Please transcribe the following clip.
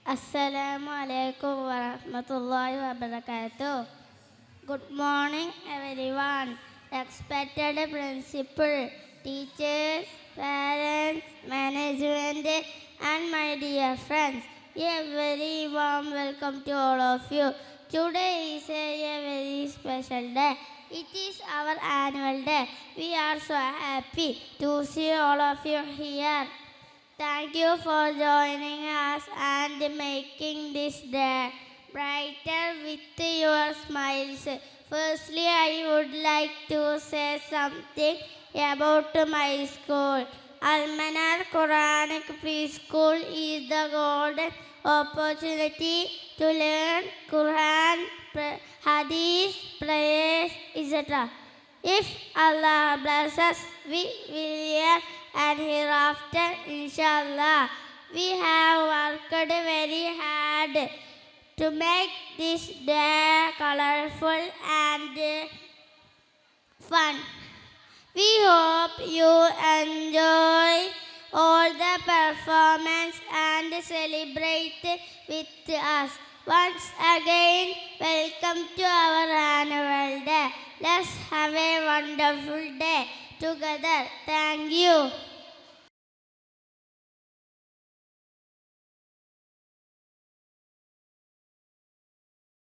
Assalamu alaikum wa rahmatullahi wa barakatuh. Good morning, everyone. Respected principal, teachers, parents, management, and my dear friends. A very warm welcome to all of you. Today is a very special day. It is our annual day. We are so happy to see all of you here. Thank you for joining us and making this day brighter with your smiles. Firstly, I would like to say something about my school. Al-Manar Quranic Preschool is the golden opportunity to learn Quran, Hadith, prayers, etc. If Allah blesses, we will hear and hereafter, inshallah. We have worked very hard to make this day colorful and fun. We hope you enjoy all the performance and celebrate with us. Once again, welcome to our annual day. Let's have a wonderful day together. Thank you.